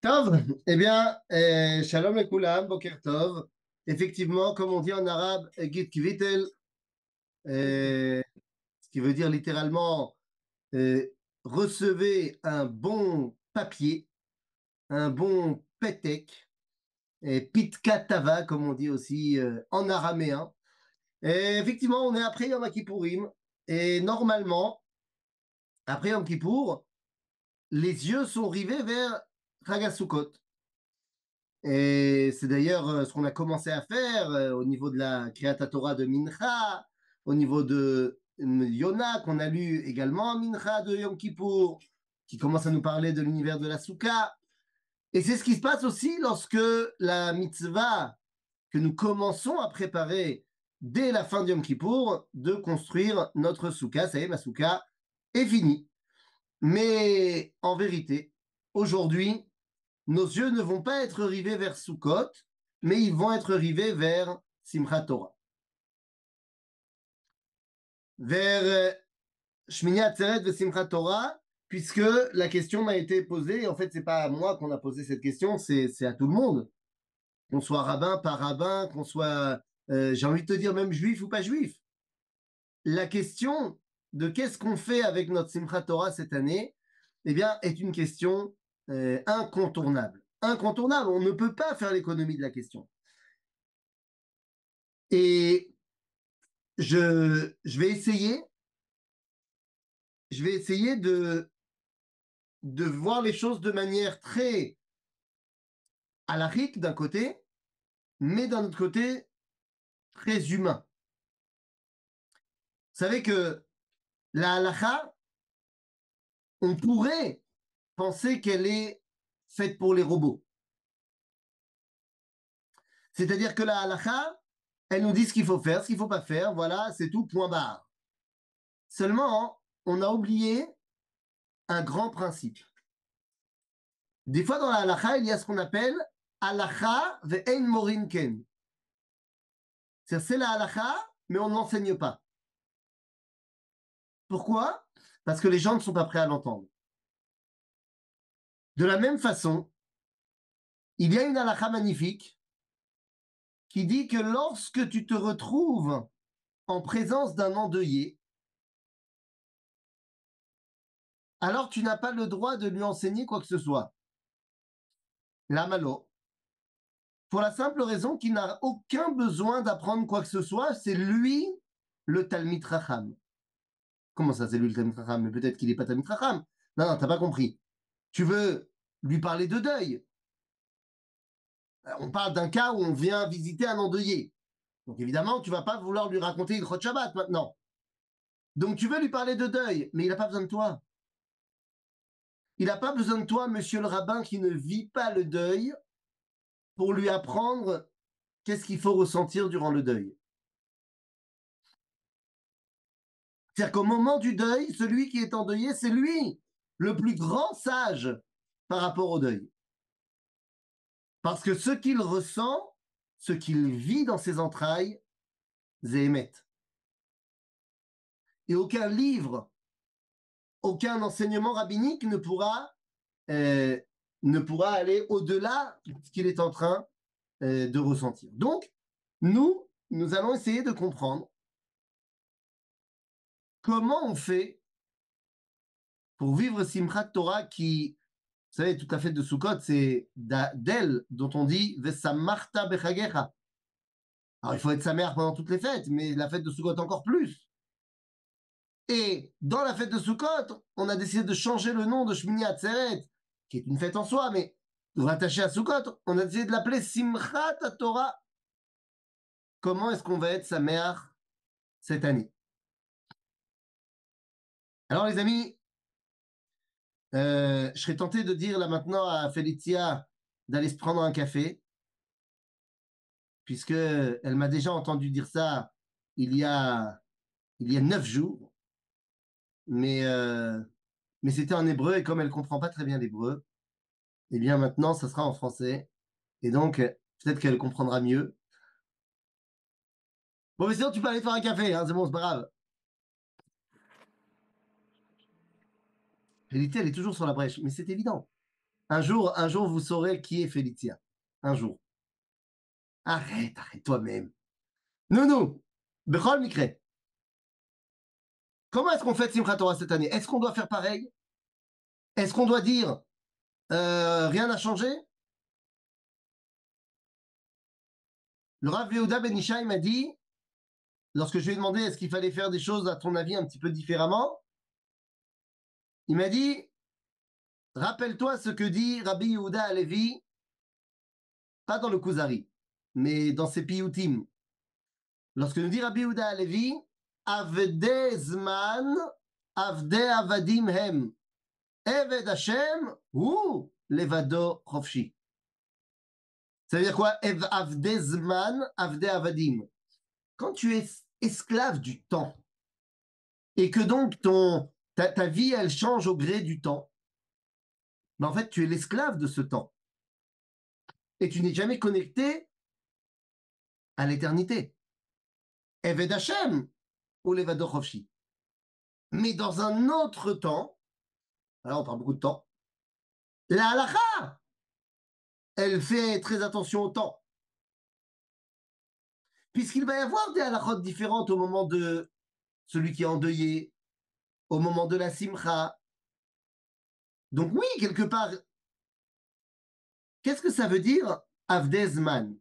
Tov, eh bien, shalom le koulam, boker tov. Effectivement, comme on dit en arabe, git kvitel, euh, ce qui veut dire littéralement euh, recevez un bon papier, un bon petek, et pitka tava, comme on dit aussi en araméen. Et effectivement, on est après Yom Kippourim, et normalement, après Yom Kippour, les yeux sont rivés vers Chagasukot. Et c'est d'ailleurs ce qu'on a commencé à faire au niveau de la Kriyat Torah de Mincha, au niveau de Yona, qu'on a lu également Mincha de Yom Kippour, qui commence à nous parler de l'univers de la Souka. Et c'est ce qui se passe aussi lorsque la mitzvah que nous commençons à préparer dès la fin de Yom Kippour, de construire notre Souka. Ça y est, ma Souka est finie. Mais en vérité, aujourd'hui, nos yeux ne vont pas être rivés vers Sukkot, mais ils vont être rivés vers Simchat Torah, vers Shmini Atzeret et Simchat Torah, puisque la question m'a été posée, et en fait, c'est pas à moi qu'on a posé cette question, c'est à tout le monde, qu'on soit rabbin, pas rabbin, qu'on soit, j'ai envie de te dire, même juif ou pas juif. La question de qu'est-ce qu'on fait avec notre Simchat Torah cette année, eh bien, est une question incontournable. Incontournable, on ne peut pas faire l'économie de la question. Et je vais essayer de voir les choses de manière très halachique d'un côté, mais d'un autre côté, très humain. Vous savez que la halacha, on pourrait penser qu'elle est faite pour les robots. C'est-à-dire que la halacha, elle nous dit ce qu'il faut faire, ce qu'il ne faut pas faire, voilà, c'est tout, point barre. Seulement, on a oublié un grand principe. Des fois, dans la halacha, il y a ce qu'on appelle halacha ve'en morin ken. C'est la halacha, mais on n'enseigne pas. Pourquoi? Parce que les gens ne sont pas prêts à l'entendre. De la même façon, il y a une halakha magnifique qui dit que lorsque tu te retrouves en présence d'un endeuillé, alors tu n'as pas le droit de lui enseigner quoi que ce soit. La malo. Pour la simple raison qu'il n'a aucun besoin d'apprendre quoi que ce soit, c'est lui le Talmid Racham. Comment ça, c'est lui le Talmid Racham? Mais peut-être qu'il n'est pas Talmid Racham. Non, non, t'as pas compris. Tu veux lui parler de deuil. On parle d'un cas où on vient visiter un endeuillé. Donc évidemment, tu vas pas vouloir lui raconter une Chot Shabbat maintenant. Donc tu veux lui parler de deuil, mais il n'a pas besoin de toi. Il n'a pas besoin de toi, monsieur le rabbin, qui ne vit pas le deuil, pour lui apprendre qu'est-ce qu'il faut ressentir durant le deuil. C'est-à-dire qu'au moment du deuil, celui qui est endeuillé, c'est lui, le plus grand sage par rapport au deuil. Parce que ce qu'il ressent, ce qu'il vit dans ses entrailles, c'est émet. Et aucun livre, aucun enseignement rabbinique euh, ne pourra aller au-delà de ce qu'il est en train de ressentir. Donc, nous allons essayer de comprendre comment on fait pour vivre Simchat Torah qui, vous savez, tout à fait de Sukkot, c'est d'elle dont on dit Vesamarta bechagecha. Alors, il faut être sa mère pendant toutes les fêtes, mais la fête de Sukkot encore plus. Et dans la fête de Sukkot, on a décidé de changer le nom de Shmini Atzeret, qui est une fête en soi, mais rattachée à Sukkot, on a décidé de l'appeler Simchat Torah. Comment est-ce qu'on va être sa mère cette année? Alors, les amis, je serais tenté de dire là maintenant à Felicia d'aller se prendre un café, puisque elle m'a déjà entendu dire ça il y a, il y a 9 jours, mais, euh, mais c'était en hébreu, et comme elle comprend pas très bien l'hébreu, eh bien maintenant, ça sera en français, et donc peut-être qu'elle comprendra mieux. Bon, mais sinon, tu peux aller faire un café, hein, c'est bon, c'est pas grave. Felicia, elle est toujours sur la brèche, mais c'est évident. un jour, vous saurez qui est Félicia. Un jour. Arrête, arrête toi-même. Nounou, Bechol Mikre. Comment est-ce qu'on fait Simchat Torah cette année? Est-ce qu'on doit faire pareil? Est-ce qu'on doit dire rien n'a changé? Le Rav Yehuda Ben Ishai m'a dit, lorsque je lui ai demandé est-ce qu'il fallait faire des choses, à ton avis, un petit peu différemment, il m'a dit, rappelle-toi ce que dit Rabbi Yehuda Alevi, pas dans le Kuzari, mais dans ses piyutim. Lorsque nous dit Rabbi Yehuda Alevi, Avde Zman, Avde Avadim Hem, Eved Hashem, ou Levado Chofshi. Ça veut dire quoi? Avde Zman, Avde Avadim. Quand tu es esclave du temps, et que donc ta vie, elle change au gré du temps, mais en fait, tu es l'esclave de ce temps. Et tu n'es jamais connecté à l'éternité. Eved Hashem, ou Levado Chofshi. Mais dans un autre temps, alors on parle beaucoup de temps, la halakha, elle fait très attention au temps. Puisqu'il va y avoir des halakhot différentes au moment de celui qui est endeuillé, au moment de la simcha. Donc oui, quelque part, qu'est-ce que ça veut dire Avdezman?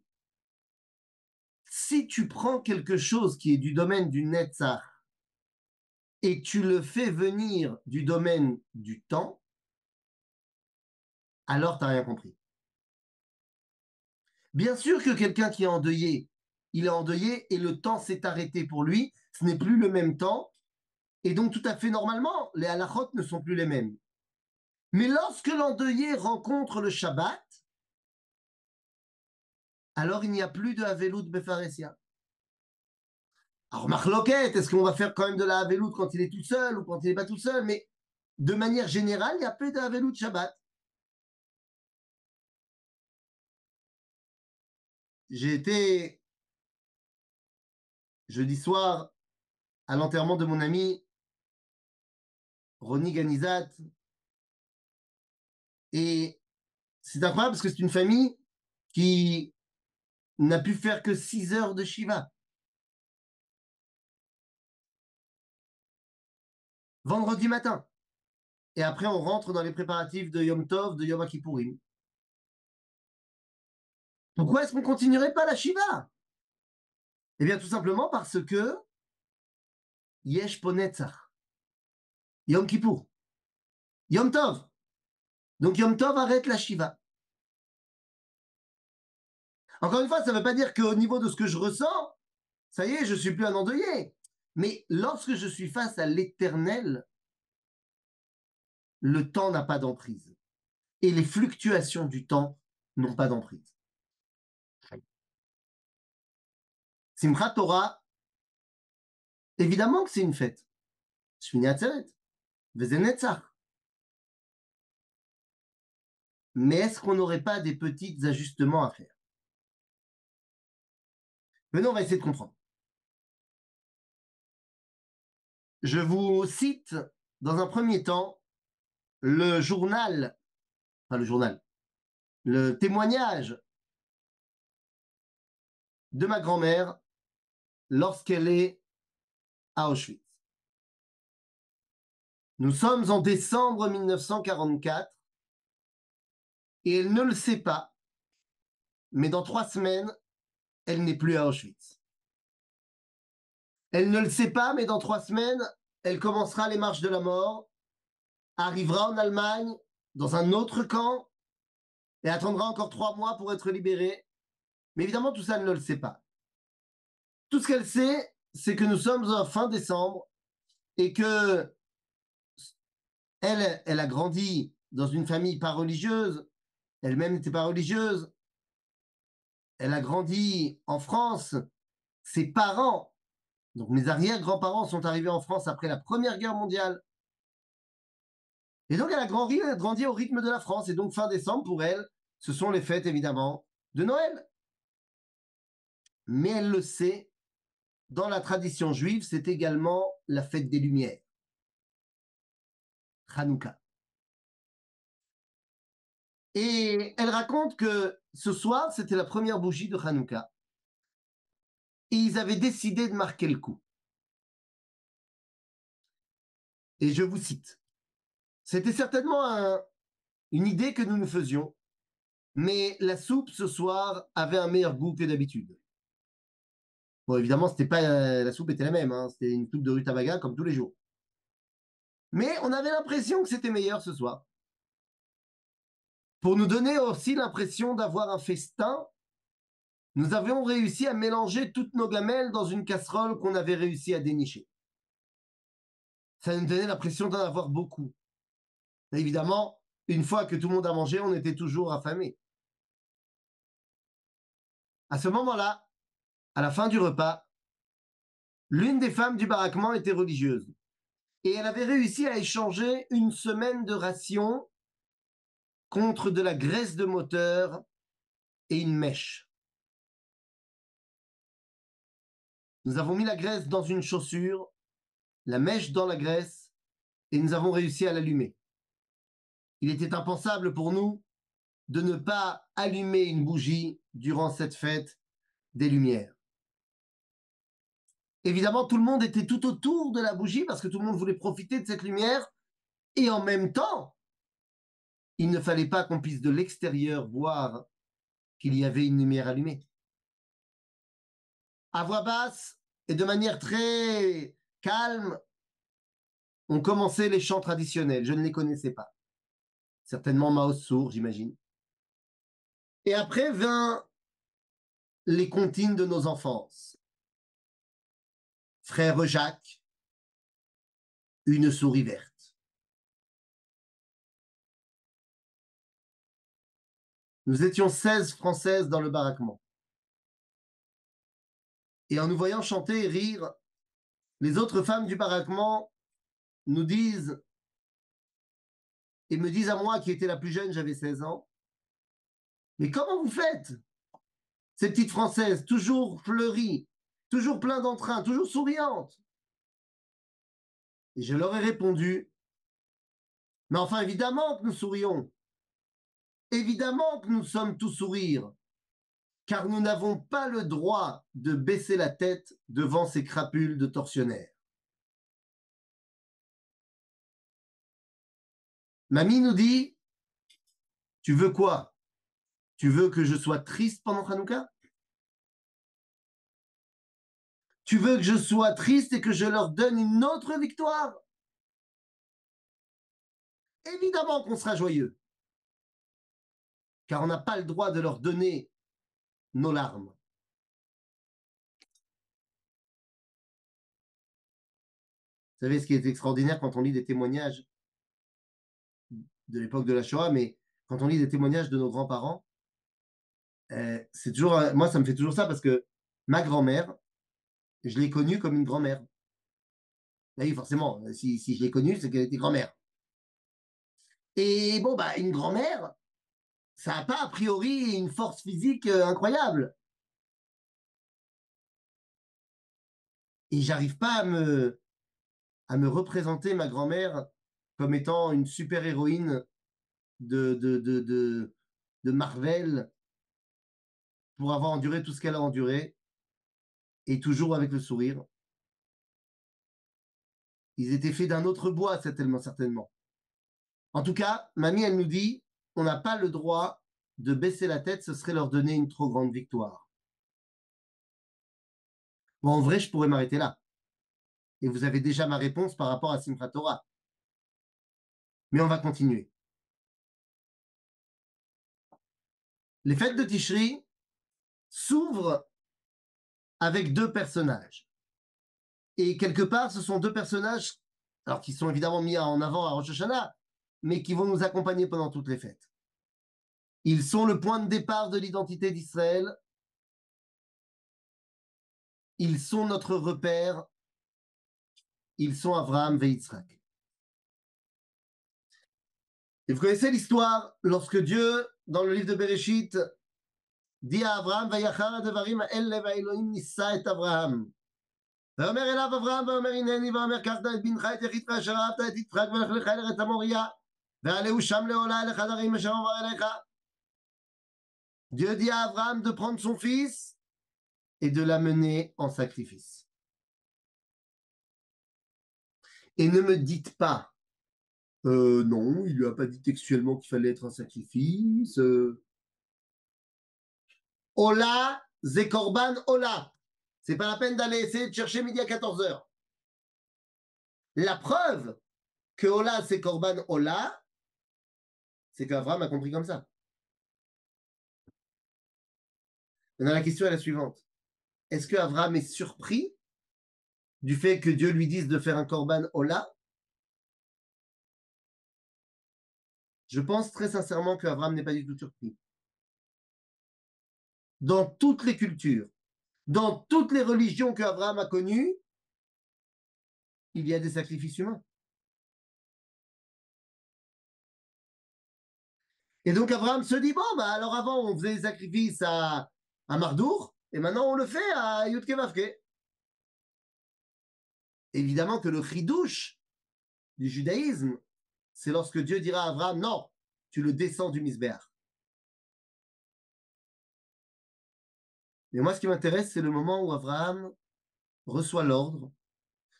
Si tu prends quelque chose qui est du domaine du Netzach et tu le fais venir du domaine du temps, alors tu n'as rien compris. Bien sûr que quelqu'un qui est endeuillé, il est endeuillé et le temps s'est arrêté pour lui, ce n'est plus le même temps, et donc tout à fait normalement, les halachot ne sont plus les mêmes. Mais lorsque l'endeuillé rencontre le Shabbat, alors il n'y a plus de Havelut Befaresia. Alors, marloquette, est-ce qu'on va faire quand même de la Havelut quand il est tout seul ou quand il n'est pas tout seul? Mais de manière générale, il n'y a plus de Havelut Shabbat. J'ai été jeudi soir à l'enterrement de mon ami Ronnie Ganizat. Et c'est incroyable parce que c'est une famille qui n'a pu faire que 6 heures de Shiva. Vendredi matin. Et après, on rentre dans les préparatifs de Yom Tov, de Yom Kippourim. Pourquoi est-ce qu'on ne continuerait pas la Shiva? Eh bien, tout simplement parce que Yesh Ponetzach. Yom Kippour. Yom Tov. Donc Yom Tov arrête la Shiva. Encore une fois, ça ne veut pas dire qu'au niveau de ce que je ressens, ça y est, je ne suis plus un endeuillé. Mais lorsque je suis face à l'éternel, le temps n'a pas d'emprise. Et les fluctuations du temps n'ont pas d'emprise. Simchat Torah, évidemment que c'est une fête. Shmini Atzeret, Veze Netzach. Mais est-ce qu'on n'aurait pas des petits ajustements à faire? Maintenant, on va essayer de comprendre. Je vous cite, dans un premier temps, le témoignage de ma grand-mère lorsqu'elle est à Auschwitz. Nous sommes en décembre 1944 et elle ne le sait pas, mais dans 3 semaines, elle n'est plus à Auschwitz. Elle ne le sait pas, mais dans 3 semaines, elle commencera les marches de la mort, arrivera en Allemagne, dans un autre camp, et attendra encore 3 mois pour être libérée. Mais évidemment, tout ça, elle ne le sait pas. Tout ce qu'elle sait, c'est que nous sommes en fin décembre et que elle a grandi dans une famille pas religieuse, elle-même n'était pas religieuse, elle a grandi en France, ses parents, donc mes arrière-grands-parents sont arrivés en France après la Première Guerre mondiale. Et donc elle a grandi au rythme de la France, et donc fin décembre, pour elle, ce sont les fêtes évidemment de Noël. Mais elle le sait, dans la tradition juive, c'est également la fête des Lumières, Hanouka. Et elle raconte que ce soir, c'était la première bougie de Hanouka. Et ils avaient décidé de marquer le coup. Et je vous cite. C'était certainement une idée que nous nous faisions, mais la soupe ce soir avait un meilleur goût que d'habitude. Bon, évidemment, c'était pas la soupe était la même, hein, c'était une soupe de rutabaga comme tous les jours. Mais on avait l'impression que c'était meilleur ce soir. Pour nous donner aussi l'impression d'avoir un festin, nous avions réussi à mélanger toutes nos gamelles dans une casserole qu'on avait réussi à dénicher. Ça nous donnait l'impression d'en avoir beaucoup. Et évidemment, une fois que tout le monde a mangé, on était toujours affamés. À ce moment-là, à la fin du repas, l'une des femmes du baraquement était religieuse. Et elle avait réussi à échanger une semaine de ration contre de la graisse de moteur et une mèche. Nous avons mis la graisse dans une chaussure, la mèche dans la graisse, et nous avons réussi à l'allumer. Il était impensable pour nous de ne pas allumer une bougie durant cette fête des Lumières. Évidemment, tout le monde était tout autour de la bougie parce que tout le monde voulait profiter de cette lumière. Et en même temps, il ne fallait pas qu'on puisse de l'extérieur voir qu'il y avait une lumière allumée. À voix basse et de manière très calme, on commençait les chants traditionnels. Je ne les connaissais pas. Certainement Mao Sour, j'imagine. Et après vint les comptines de nos enfances. Frère Jacques, une souris verte. Nous étions 16 Françaises dans le baraquement. Et en nous voyant chanter et rire, les autres femmes du baraquement nous disent, et me disent à moi, qui était la plus jeune, j'avais 16 ans, mais comment vous faites, ces petites Françaises, toujours fleuries, toujours plein d'entrain, toujours souriantes? Et je leur ai répondu, mais enfin, évidemment que nous sourions. Évidemment que nous sommes tous sourires, car nous n'avons pas le droit de baisser la tête devant ces crapules de tortionnaires. Mamie nous dit, tu veux quoi? Tu veux que je sois triste pendant Hanouka? Tu veux que je sois triste et que je leur donne une autre victoire? Évidemment qu'on sera joyeux, car on n'a pas le droit de leur donner nos larmes. Vous savez ce qui est extraordinaire quand on lit des témoignages de l'époque de la Shoah, mais quand on lit des témoignages de nos grands-parents, c'est toujours, moi ça me fait toujours ça parce que ma grand-mère, je l'ai connue comme une grand-mère. Oui, forcément, si je l'ai connue, c'est qu'elle était grand-mère. Et bon, bah, une grand-mère, ça n'a pas a priori une force physique incroyable. Et j'arrive pas à me représenter ma grand-mère comme étant une super-héroïne de Marvel pour avoir enduré tout ce qu'elle a enduré et toujours avec le sourire. Ils étaient faits d'un autre bois, certainement. En tout cas, mamie, elle nous dit, on n'a pas le droit de baisser la tête, ce serait leur donner une trop grande victoire. Bon, en vrai, je pourrais m'arrêter là. Et vous avez déjà ma réponse par rapport à Simchat Torah. Mais on va continuer. Les fêtes de Tishri s'ouvrent avec deux personnages. Et quelque part, ce sont deux personnages, alors qui sont évidemment mis en avant à Rosh Hashanah, mais qui vont nous accompagner pendant toutes les fêtes. Ils sont le point de départ de l'identité d'Israël. Ils sont notre repère. Ils sont Abraham et Yitzhak. Et vous connaissez l'histoire, lorsque Dieu, dans le livre de Bereshit, dit à Abraham, Vayachar advarim ha'ele va'Elohim nissa et Abraham. ויאמר אליו אברהם ויאמר הנני ויאמר קח נא את בנך את יחידך אשר אהבת את יצחק ולך לך אל ארץ המוריה Dieu dit à Abraham de prendre son fils et de l'amener en sacrifice. Et ne me dites pas, non, il lui a pas dit textuellement qu'il fallait être un sacrifice. Ola, Zekorban, Ola. C'est pas la peine d'aller essayer de chercher midi à 14h. La preuve que Ola, c'est Korban Ola, c'est qu'Abraham a compris comme ça. Maintenant, la question est la suivante. Est-ce qu'Abraham est surpris du fait que Dieu lui dise de faire un Korban Ola? Je pense très sincèrement qu'Abraham n'est pas du tout surpris. Dans toutes les cultures, dans toutes les religions qu'Abraham a connues, il y a des sacrifices humains. Et donc Abraham se dit, bon, bah alors avant on faisait des sacrifices à Mardour, et maintenant on le fait à Yudke Vavke. Évidemment que le chidouche du judaïsme, c'est lorsque Dieu dira à Abraham, non, tu le descends du misbéach. Mais moi, ce qui m'intéresse, c'est le moment où Abraham reçoit l'ordre.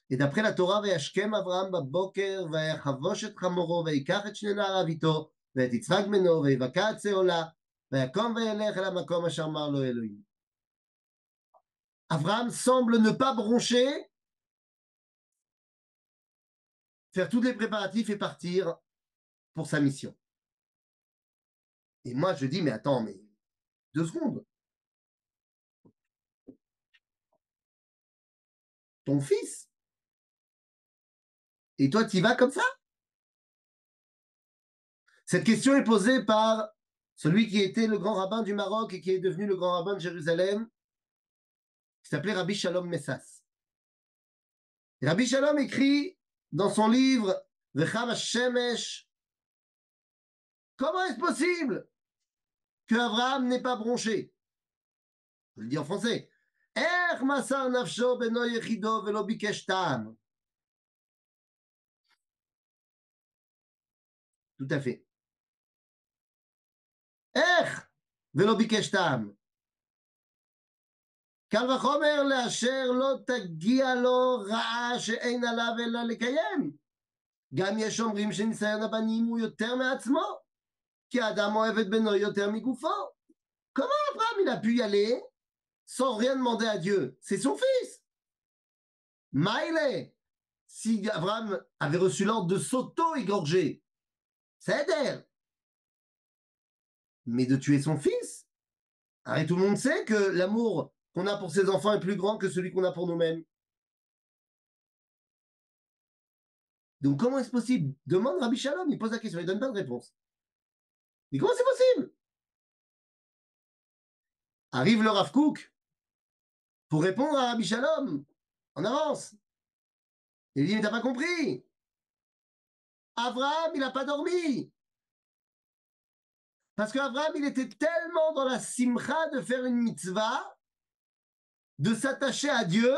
Et d'après la Torah, וישכם אברהם בבוקר, ויחבוש את חמורו, ויקח את שני נעריו איתו, ואת יצחק בנו, ויבקע עצי עולה, ויקום וילך אל המקום אשר אמר לו אלוהים. Abraham semble ne pas broncher, faire tous les préparatifs et partir pour sa mission. Et moi, je dis, mais attends, mais 2 secondes. Ton fils? Et toi, tu y vas comme ça? Cette question est posée par celui qui était le grand rabbin du Maroc et qui est devenu le grand rabbin de Jérusalem, qui s'appelait Rabbi Shalom Messas. Et Rabbi Shalom écrit dans son livre Vechav Shemesh, comment est-ce possible que Abraham n'ait pas bronché? Je le dis en français. Er masar nafsho beno yechido velo bikesh ta'am. Tout à fait. איך ולא ביקש טעם? קל וחומר לאשר לא תגיע לו רעה שאין עליו אלא לקיים. גם יש אומרים שניסיון הבנים הוא יותר מעצמו, כי האדם אוהב את בנו יותר מגופו. Comment Abraham il a pu y aller sans rien demander à Dieu? C'est son fils. Maïlé, si Abraham avait reçu l'ordre de s'auto-égorger, c'est Éder. Mais de tuer son fils? Et tout le monde sait que l'amour qu'on a pour ses enfants est plus grand que celui qu'on a pour nous-mêmes. Donc comment est-ce possible? Demande Rabbi Shalom, il pose la question, il donne pas de réponse. Mais comment c'est possible? Arrive le Rav Kook pour répondre à Rabbi Shalom en avance. Il dit, mais t'as pas compris? Abraham, il n'a pas dormi. Parce qu'Abraham, il était tellement dans la simcha de faire une mitzvah, de s'attacher à Dieu,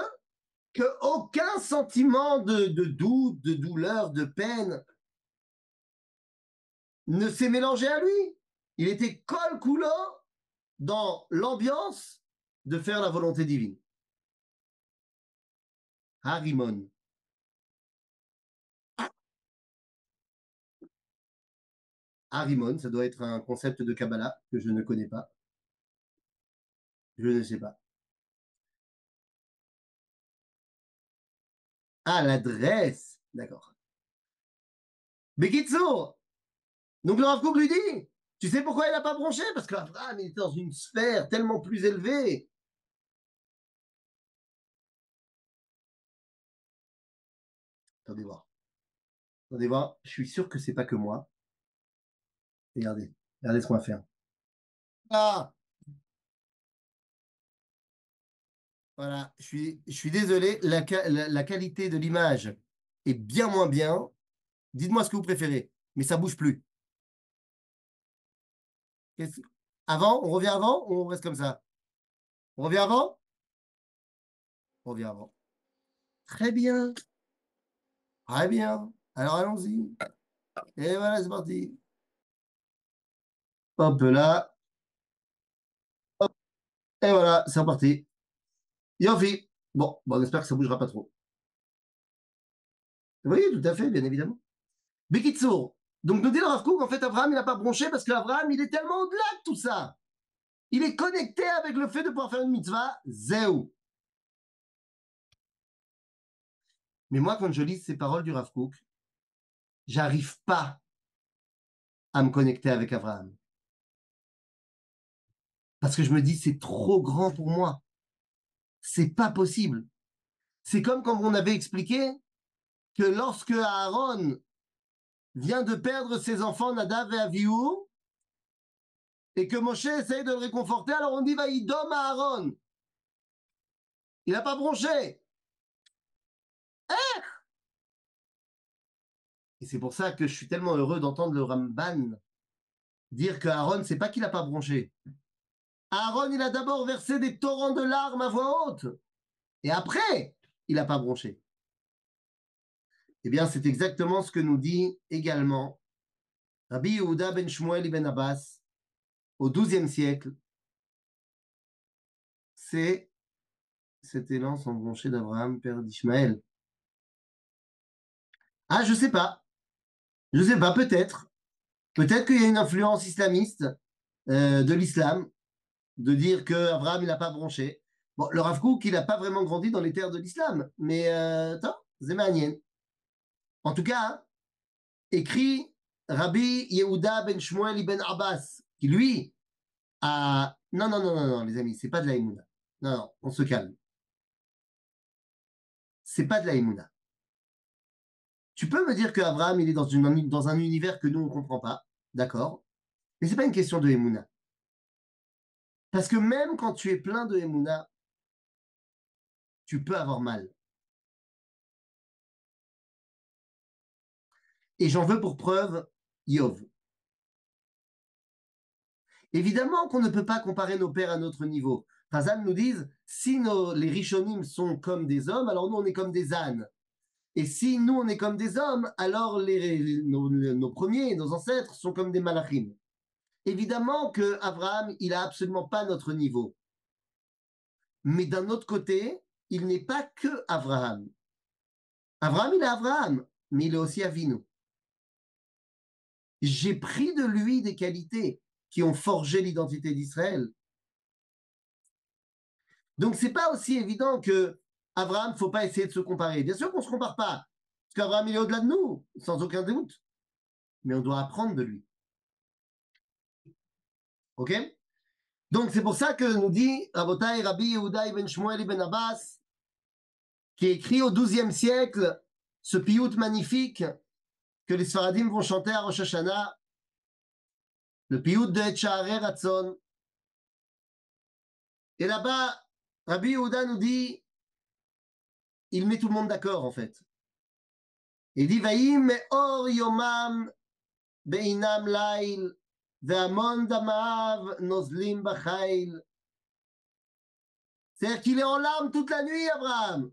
qu'aucun sentiment de doute, de douleur, de peine ne s'est mélangé à lui. Il était kol kulo dans l'ambiance de faire la volonté divine. Harimon. Harimon, ça doit être un concept de Kabbalah que je ne connais pas. Je ne sais pas. Ah, l'adresse. D'accord. Bekitsour. Donc le Rav Kook lui dit, tu sais pourquoi il n'a pas bronché? Parce qu'Abraham il était dans une sphère tellement plus élevée. Attendez voir. Attendez voir. Je suis sûr que c'est pas que moi. Regardez. Regardez ce qu'on va faire. Ah, voilà. Je suis désolé. La qualité de l'image est bien moins bien. Dites-moi ce que vous préférez. Mais ça bouge plus. Avant? On revient avant ou on reste comme ça? On revient avant? On revient avant. Très bien. Très bien. Alors allons-y. Et voilà, c'est parti. Hop là. Et voilà, c'est reparti. Yofi. Bon, on espère que ça bougera pas trop. Oui, tout à fait, bien évidemment. Bekitsour. Donc, nous dit le Rav Kook, en fait, Abraham, il n'a pas bronché parce qu'Abraham, il est tellement au-delà de tout ça. Il est connecté avec le fait de pouvoir faire une mitzvah. Zéou. Mais moi, quand je lis ces paroles du Rav Kook, j'arrive pas à me connecter avec Abraham. Parce que je me dis, c'est trop grand pour moi. C'est pas possible. C'est comme quand on avait expliqué que lorsque Aaron vient de perdre ses enfants Nadav et Avihu, et que Moshe essaye de le réconforter, alors on dit va idom à Aaron. Il n'a pas bronché. Et c'est pour ça que je suis tellement heureux d'entendre le Ramban dire que Aaron, c'est pas qu'il n'a pas bronché. Aaron, il a d'abord versé des torrents de larmes à voix haute. Et après, il n'a pas bronché. Eh bien, c'est exactement ce que nous dit également Rabbi Yehuda ben Shmuel ibn Abbas au XIIe siècle. C'est cet élan sans broncher d'Abraham, père d'Ishmaël. Ah, je sais pas. Je sais pas, peut-être. Peut-être qu'il y a une influence islamiste de l'islam, de dire que Abraham, il n'a pas bronché. Bon, le Rav Kook, il n'a pas vraiment grandi dans les terres de l'islam, mais attends, Zemanien. En tout cas, hein, écrit Rabbi Yehuda ben Shmuel ibn Abbas, qui lui a... Non, non, non, non, non, les amis, c'est pas de la Emouna. Non, non, on se calme. C'est pas de la Emouna. Tu peux me dire qu'Abraham, il est dans un univers que nous, on comprend pas, d'accord, mais c'est pas une question de Emouna. Parce que même quand tu es plein de Emouna, tu peux avoir mal. Et j'en veux pour preuve Yov. Évidemment qu'on ne peut pas comparer nos pères à notre niveau. Razal nous dit, si les Rishonim sont comme des hommes, alors nous, on est comme des ânes. Et si nous, on est comme des hommes, alors nos premiers, nos ancêtres, sont comme des malachim. Évidemment que Abraham, il a absolument pas notre niveau. Mais d'un autre côté, il n'est pas que Abraham. Abraham, il est Abraham, mais il est aussi Avinu. J'ai pris de lui des qualités qui ont forgé l'identité d'Israël. Donc, c'est pas aussi évident que Abraham, faut pas essayer de se comparer. Bien sûr qu'on se compare pas, parce qu'Abraham, il est au-delà de nous, sans aucun doute. Mais on doit apprendre de lui. OK? Donc, c'est pour ça que nous dit Rabotai Rabbi Yehuda ibn Shmuel ibn Abbas, qui écrit au XIIe siècle ce piout magnifique que les Sfaradim vont chanter à Rosh Hashanah, le piout de Etchaare Ratzon. Et là-bas, Rabbi Yehuda nous dit, il met tout le monde d'accord en fait. Il dit Vaïm or yomam be'inam lail ve'amon damav nozlim b'chail. C'est-à-dire qu'il est en larmes toute la nuit, Abraham.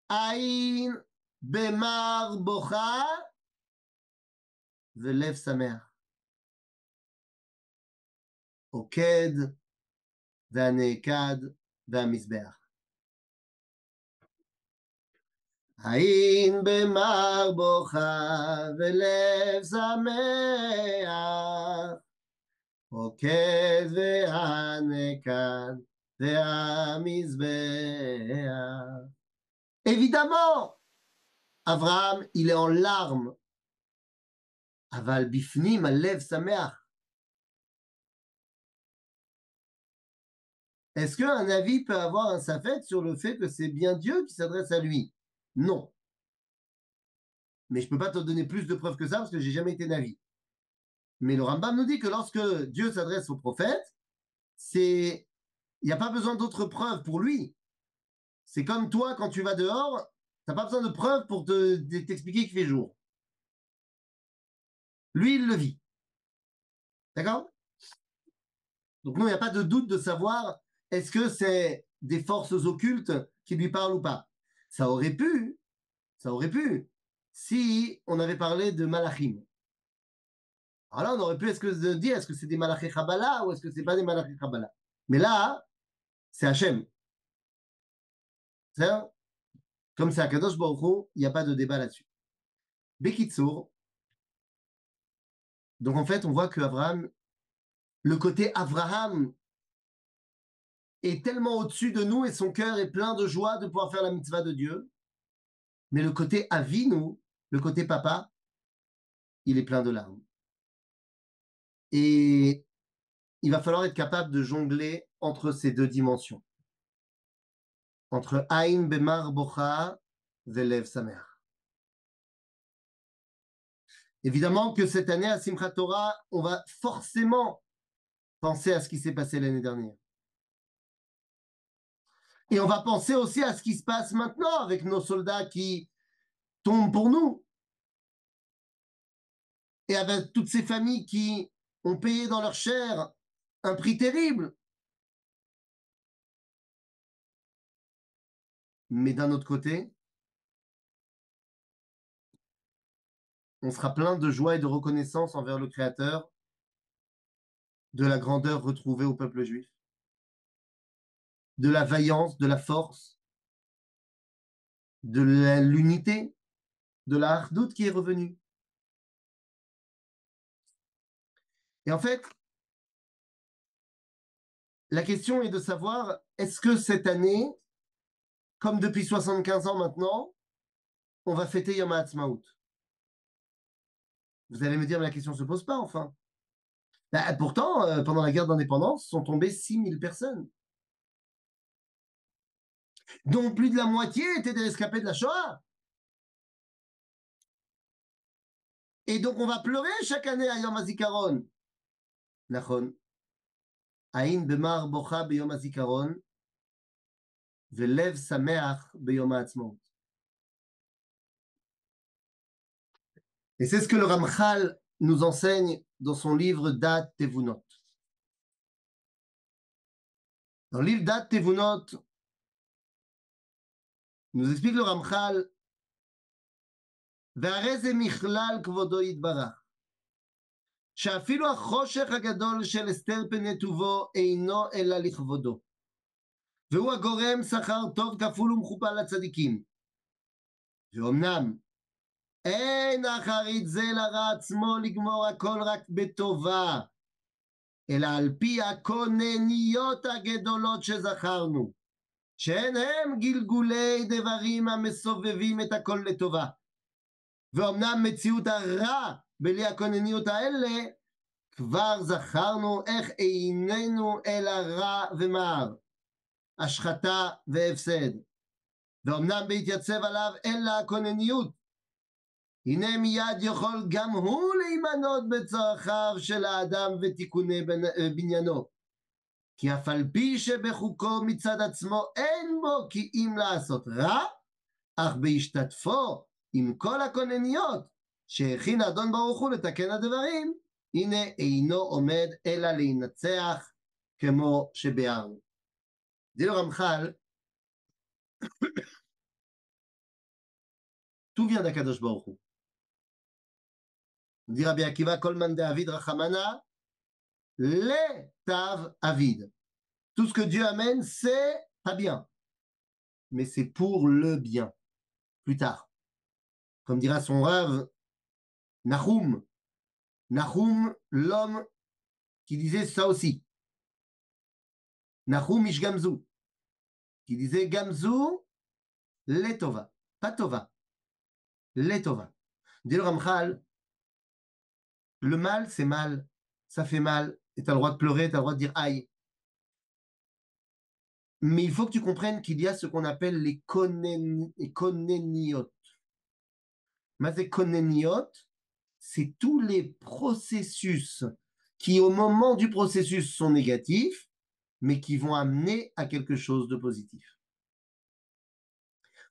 Aïn bemar bocha ve'lev samer. Oked ve'anekad ve'amizbeach. Aïn bemar bocha ve'lev samer. עוקד והנקד והמזבח. Évidemment, Abraham, il est en larmes. Aval bifnim, alev sameach. Est-ce qu'un avis peut avoir un safek sur le fait que c'est bien Dieu qui s'adresse à lui? Non. Mais je ne peux pas te donner plus de preuves que ça parce que j'ai jamais été navi. Mais le Rambam nous dit que lorsque Dieu s'adresse au prophète, il n'y a pas besoin d'autres preuves pour lui. C'est comme toi, quand tu vas dehors, tu n'as pas besoin de preuves pour t'expliquer qu'il fait jour. Lui, il le vit. D'accord? Donc, nous, il n'y a pas de doute de savoir est-ce que c'est des forces occultes qui lui parlent ou pas. Ça aurait pu, si on avait parlé de Malachim. Alors là, on aurait pu dire est-ce que c'est des Malachim Chabala ou est-ce que c'est pas des Malachim Chabala. Mais là, c'est Hachem. C'est comme c'est Akadosh Baruch Hu, il n'y a pas de débat là-dessus. Bekitsour, donc en fait, on voit que Abraham, le côté Abraham est tellement au-dessus de nous et son cœur est plein de joie de pouvoir faire la mitzvah de Dieu. Mais le côté Avinu, le côté papa, il est plein de larmes. Et il va falloir être capable de jongler entre ces deux dimensions. Entre Aïn Bemar Bocha et Lev Samer. Évidemment que cette année à Simchat Torah, on va forcément penser à ce qui s'est passé l'année dernière. Et on va penser aussi à ce qui se passe maintenant avec nos soldats qui tombent pour nous. Et avec toutes ces familles qui ont payé dans leur chair un prix terrible. Mais d'un autre côté, on sera plein de joie et de reconnaissance envers le Créateur de la grandeur retrouvée au peuple juif, de la vaillance, de la force, de l'unité, de la hardout qui est revenue. Et en fait, la question est de savoir, est-ce que cette année, comme depuis 75 ans maintenant, on va fêter Yom HaAtzmaut? Vous allez me dire, mais la question ne se pose pas, enfin. Bah, pourtant, pendant la guerre d'indépendance, sont tombées 6000 personnes, dont plus de la moitié étaient des rescapés de la Shoah. Et donc, on va pleurer chaque année à Yom HaZikaron. Nachon. Aïn bemar bocha beyom HaZikaron, velev sameach beyom ha'atzmaut. Et c'est ce que le Ramchal nous enseigne dans son livre Dat Tevunot. Dans le livre Dat Tevunot, nous explique le Ramchal, והרי זה מכלל כבודו יתברך, שאפילו החושך הגדול של אסתר פני טובו אינו אלא לכבודו, והוא הגורם שכר טוב כפול ומכופל לצדיקים. ואומנם אין אחרית זה לרע עצמו לגמור הכל רק בטובה, אלא על פי הכונניות הגדולות שזכרנו, שהן הם גלגולי דברים המסובבים את הכל לטובה. ואומנם מציאות הרע בלי הכונניות האלה, כבר זכרנו איך איננו אלא רע ומר, השחתה והפסד. ואומנם בהתייצב עליו אין לה הכונניות, הנה מיד יכול גם הוא להימנות בצרכיו של האדם ותיקוני בניינו. כי אף על פי שבחוקו מצד עצמו אין בו כי אם לעשות רע, אך בהשתתפו עם כל הכונניות שהכין האדון ברוך הוא לתקן הדברים, הנה אינו עומד אלא להינצח כמו שביארנו. dit le Ramchal, tout vient d'Akadosh Baruch Hu. Dit Rabbi Akiva, Kol man David Rachamana, le tav avid. Tout ce que Dieu amène, c'est pas bien, mais c'est pour le bien, plus tard. Comme dira son rave, Nahum, l'homme qui disait ça aussi. Nahum ish Gamzu, qui disait Gamzu, letova, pas tova, letova. Dit le Ramchal, le mal, c'est mal, ça fait mal, et tu as le droit de pleurer, tu as le droit de dire aïe. Mais il faut que tu comprennes qu'il y a ce qu'on appelle les koneniot. Mais les koneniot, c'est tous les processus qui, au moment du processus, sont négatifs, mais qui vont amener à quelque chose de positif.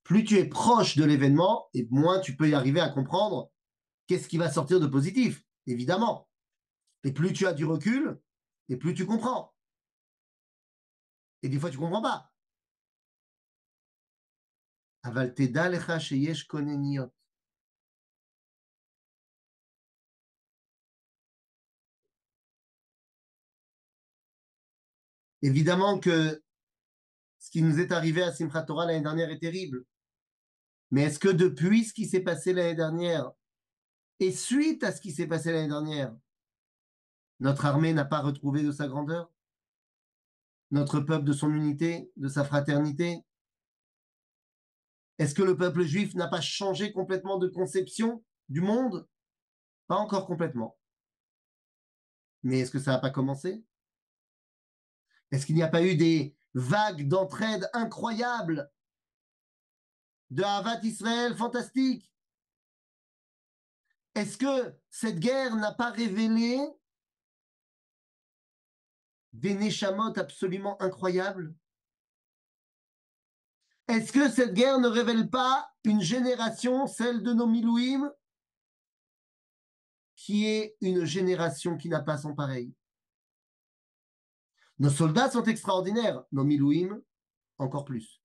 Plus tu es proche de l'événement, et moins tu peux y arriver à comprendre qu'est-ce qui va sortir de positif, évidemment. Et plus tu as du recul, et plus tu comprends. Et des fois, tu ne comprends pas. Aval teda lecha sheyesh koneniot. Évidemment que ce qui nous est arrivé à Simchat Torah l'année dernière est terrible. Mais est-ce que depuis ce qui s'est passé l'année dernière, et suite à ce qui s'est passé l'année dernière, notre armée n'a pas retrouvé de sa grandeur, notre peuple de son unité, de sa fraternité? Est-ce que le peuple juif n'a pas changé complètement de conception du monde? Pas encore complètement. Mais est-ce que ça n'a pas commencé? Est-ce qu'il n'y a pas eu des vagues d'entraide incroyables, de Havat Israël fantastique? Est-ce que cette guerre n'a pas révélé des neshamot absolument incroyables? Est-ce que cette guerre ne révèle pas une génération, celle de nos Milouïm, qui est une génération qui n'a pas son pareil? Nos soldats sont extraordinaires, nos Milouïm encore plus.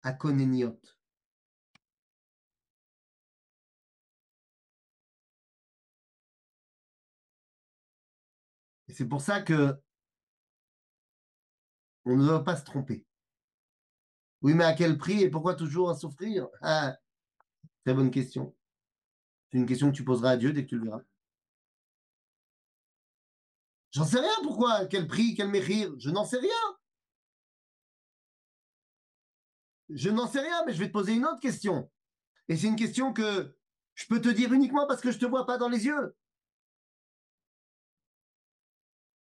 À Koneniot. Et c'est pour ça que on ne doit pas se tromper. Oui, mais à quel prix et pourquoi toujours à souffrir? Ah, très bonne question. C'est une question que tu poseras à Dieu dès que tu le verras. J'en sais rien pourquoi, quel prix, quel méhir, je n'en sais rien. Je n'en sais rien, mais je vais te poser une autre question. Et c'est une question que je peux te dire uniquement parce que je ne te vois pas dans les yeux.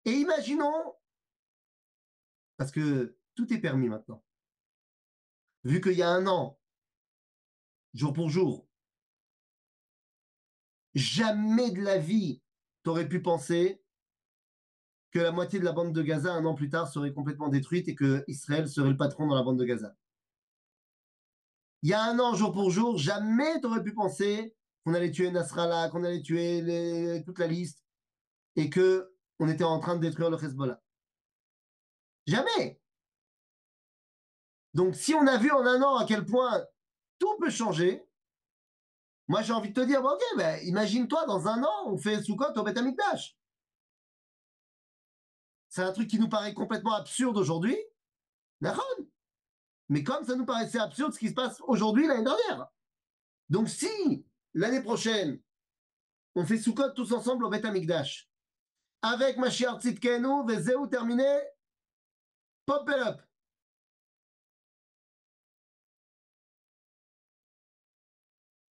Et imaginons, parce que tout est permis maintenant, vu qu'il y a un an, jour pour jour, jamais de la vie, tu aurais pu penser que la moitié de la bande de Gaza, un an plus tard, serait complètement détruite et que Israël serait le patron dans la bande de Gaza. Il y a un an, jour pour jour, jamais tu aurais pu penser qu'on allait tuer Nasrallah, qu'on allait tuer toute la liste et que on était en train de détruire le Hezbollah. Jamais. Donc, si on a vu en un an à quel point tout peut changer, moi j'ai envie de te dire, bon, ok, ben, imagine-toi, dans un an, on fait Sukkot au Beth Amikdash. C'est un truc qui nous paraît complètement absurde aujourd'hui, d'accord? Mais comme ça nous paraissait absurde ce qui se passe aujourd'hui, l'année dernière. Donc, si l'année prochaine, on fait Sukkot tous ensemble au Beth Amikdash, avec Mashiach Tzidkenu, Vezeu terminé, pop it up.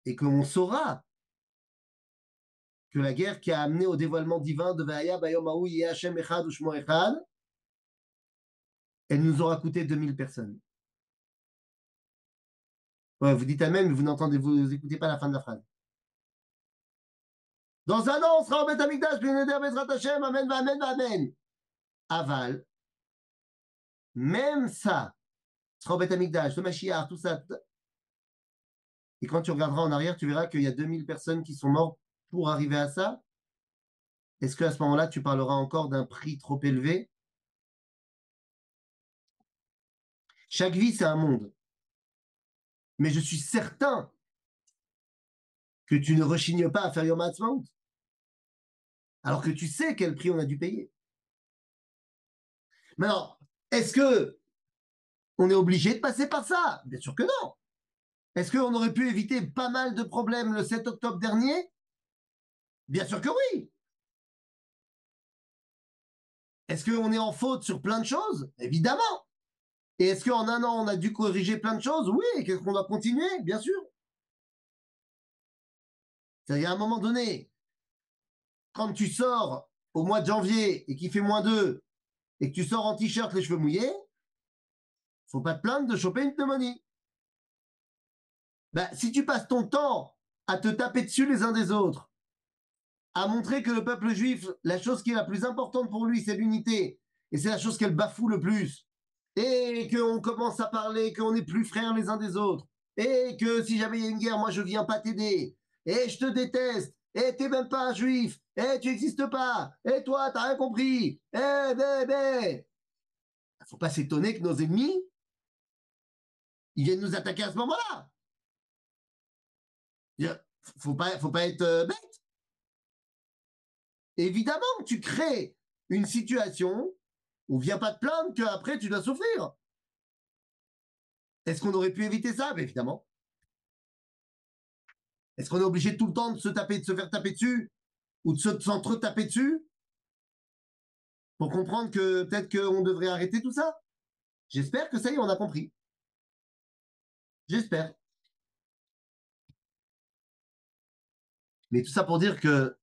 Et qu'on saura que la guerre qui a amené au dévoilement divin de Vaya Bayom Haou Yeh Hashem Echad ou Shmo Echad, elle nous aura coûté 2000 personnes. Ouais, vous dites Amen, mais vous écoutez pas la fin de la phrase. Dans un an, on sera au Beth Amikdash, B'neder Bezrat Hashem, Amen, Amen, Amen. Aval, même ça, sera au Beth Amikdash, le Mashiach, tout ça. Et quand tu regarderas en arrière, tu verras qu'il y a 2000 personnes qui sont mortes pour arriver à ça. Est-ce qu'à ce moment-là, tu parleras encore d'un prix trop élevé? Chaque vie, c'est un monde. Mais je suis certain que tu ne rechignes pas à faire Yom Ha'atzmaut, alors que tu sais quel prix on a dû payer. Maintenant, est-ce que on est obligé de passer par ça? Bien sûr que non. Est-ce qu'on aurait pu éviter pas mal de problèmes le 7 octobre dernier? Bien sûr que oui. Est-ce qu'on est en faute sur plein de choses? Évidemment. Et est-ce qu'en un an, on a dû corriger plein de choses? Oui. Et qu'est-ce qu'on doit continuer? Bien sûr. C'est-à-dire, à un moment donné, quand tu sors au mois de janvier et qu'il fait -2 et que tu sors en t-shirt les cheveux mouillés, faut pas te plaindre de choper une pneumonie. Ben, si tu passes ton temps à te taper dessus les uns des autres, à montrer que le peuple juif, la chose qui est la plus importante pour lui, c'est l'unité, et c'est la chose qu'elle bafoue le plus, et qu'on commence à parler qu'on n'est plus frères les uns des autres, et que si jamais il y a une guerre, moi je viens pas t'aider, et je te déteste, et t'es même pas un juif, et tu n'existes pas, et toi t'as rien compris, bébé. Faut pas s'étonner que nos ennemis, ils viennent nous attaquer à ce moment-là. Faut pas être bête. Évidemment que tu crées une situation où viens pas te plaindre qu'après tu dois souffrir. Est-ce qu'on aurait pu éviter ça? Ben évidemment. Est-ce qu'on est obligé tout le temps de se faire taper dessus ou de s'entre-taper dessus pour comprendre que peut-être qu'on devrait arrêter tout ça? J'espère que ça y est, on a compris. J'espère. Mais tout ça pour dire que...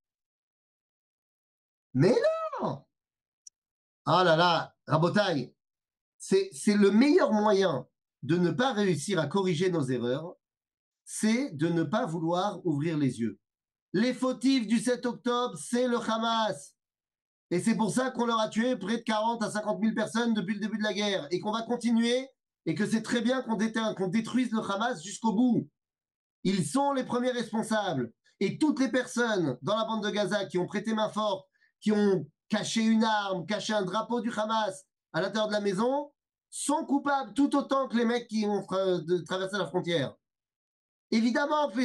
Mais non! Ah là là, Rabotaille, c'est le meilleur moyen de ne pas réussir à corriger nos erreurs, c'est de ne pas vouloir ouvrir les yeux. Les fautifs du 7 octobre, c'est le Hamas. Et c'est pour ça qu'on leur a tué près de 40 à 50 000 personnes depuis le début de la guerre. Et qu'on va continuer. Et que c'est très bien qu'on détruise le Hamas jusqu'au bout. Ils sont les premiers responsables. Et toutes les personnes dans la bande de Gaza qui ont prêté main forte, qui ont caché une arme, caché un drapeau du Hamas à l'intérieur de la maison, sont coupables tout autant que les mecs qui ont traversé la frontière. Évidemment que